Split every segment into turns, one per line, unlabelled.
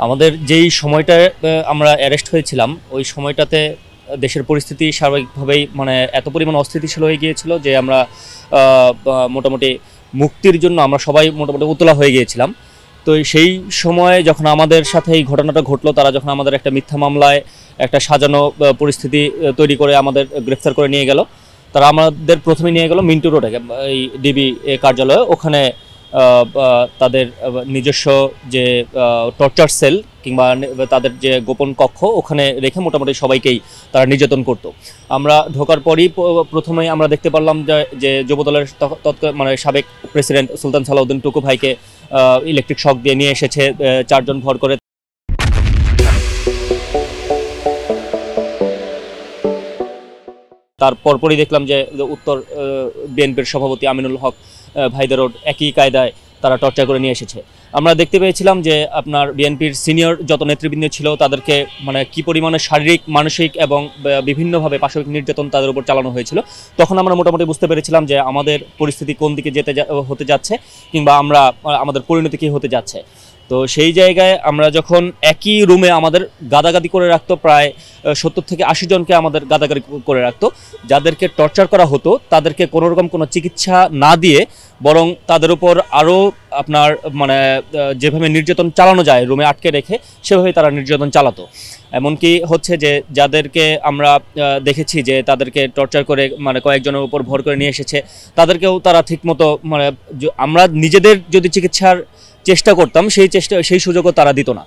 আমাদের যেই সময়টা আমরা অ্যারেস্ট হয়েছিলাম ওই সময়টাতে দেশের পরিস্থিতি স্বাভাবিকভাবেই মানে এত পরিমাণ অস্থিতিশীল হয়ে গিয়েছিল যে আমরা মোটামুটি মুক্তির জন্য আমরা সবাই মোটামুটি উতলা হয়ে গিয়েছিলাম। তো সেই সময় যখন আমাদের সাথে এই ঘটনাটা ঘটলো, তারা যখন আমাদের একটা মিথ্যা মামলায় একটা সাজানো পরিস্থিতি তৈরি করে আমাদের গ্রেফতার করে নিয়ে গেল, তারা আমাদের প্রথমে নিয়ে গেল মিন্টু রোডে, এই ডিবি কার্যালয়ে। ওখানে তাদের নিজস্ব যে টর্চার সেল কিংবা তাদের যে গোপন কক্ষ, ওখানে রেখে মোটামুটি সবাইকেই তারা নির্যাতন করত। আমরা ঢোকার পরই প্রথমেই আমরা দেখতে পারলাম যে যুবদলের মানে সাবেক প্রেসিডেন্ট সুলতান সালাউদ্দিন টুকু ভাইকে ইলেকট্রিক শক দিয়ে নিয়ে এসেছে 4 জন ভর করে। তার পরপরই দেখলাম যে উত্তর বিএনপির সভাপতি আমিনুল হক ভাইদেরও একই কায়দায় তারা টর্চার করে নিয়ে এসেছে। আমরা দেখতে পেয়েছিলাম যে আপনার বিএনপির সিনিয়র যত নেতৃবৃন্দ ছিল তাদেরকে মানে কি পরিমাণে শারীরিক, মানসিক এবং বিভিন্নভাবে পাশবিক নির্যাতন তাদের উপর চালানো হয়েছিল। তখন আমরা মোটামুটি বুঝতে পেরেছিলাম যে আমাদের পরিস্থিতি কোন দিকে হতে যাচ্ছে কিংবা আমাদের পরিণতি কী হতে যাচ্ছে। তো সেই জায়গায় আমরা যখন একই রুমে আমাদের গাদাগাদি করে রাখতো, প্রায় 70 থেকে 80 জনকে আমাদের গাদাগাদি করে রাখতো। যাদেরকে টর্চার করা হতো তাদেরকে কোনোরকম কোনো চিকিৎসা না দিয়ে বরং তাদের উপর আরও আপনার মানে যেভাবে নির্যাতন চালানো যায় রুমে আটকে রেখে, সেভাবে তারা নির্যাতন চালাতো। এমনকি হচ্ছে যে যাদেরকে আমরা দেখেছি যে তাদেরকে টর্চার করে মানে কয়েকজনের উপর ভর করে নিয়ে এসেছে, তাদেরকেও তারা ঠিকমতো মানে আমরা নিজেদের যদি চিকিৎসার চেষ্টা করতাম সেই সুযোগও তারা দিত না।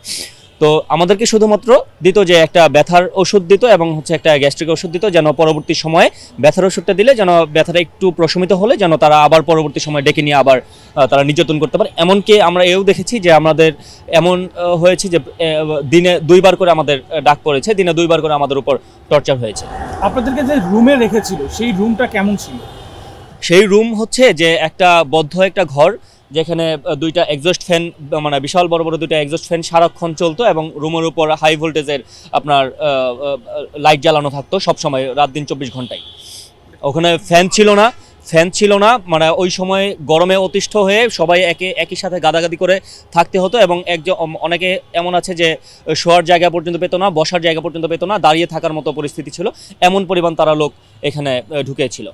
তো আমাদেরকে শুধুমাত্র দিত যে একটা ব্যথার ওষুধ দিত এবং হচ্ছে একটা গ্যাস্ট্রিক ওষুধ দিত, যেন পরবর্তী সময়ে ব্যথার ওষুধটা দিলে যেন ব্যথাটা একটু প্রশমিত হলে যেন তারা আবার পরবর্তী সময় ডেকে নিয়ে আবার তারা নির্যাতন করতে পারে। এমনকি আমরা এও দেখেছি যে আমাদের এমন হয়েছে যে দিনে 2 বার করে আমাদের ডাক পড়েছে, দিনে 2 বার করে আমাদের উপর টর্চার হয়েছে।
আপনাদেরকে যে রুমে রেখেছিল সেই রুমটা কেমন ছিল?
সেই রুম হচ্ছে যে একটা বদ্ধ একটা ঘর, যেখানে 2টা এক্সস্ট ফ্যান, মানে বিশাল বড় বড় 2টা এক্সস্ট ফ্যান সারাক্ষণ চলতো এবং রুমের উপর হাই ভোল্টেজের আপনার লাইট জ্বালানো থাকতো সবসময়, রাত দিন 24 ঘন্টায়। ওখানে ফ্যান ছিল না, মানে ওই সময় গরমে অতিষ্ঠ হয়ে সবাই একই সাথে গাদাগাদি করে থাকতে হতো। এবং অনেকে এমন আছে যে শোয়ার জায়গা পর্যন্ত পেত না, বসার জায়গা পর্যন্ত পেত না, দাঁড়িয়ে থাকার মতো পরিস্থিতি ছিল। এমন পরিমাণ তারা লোক এখানে ঢুকেছিল।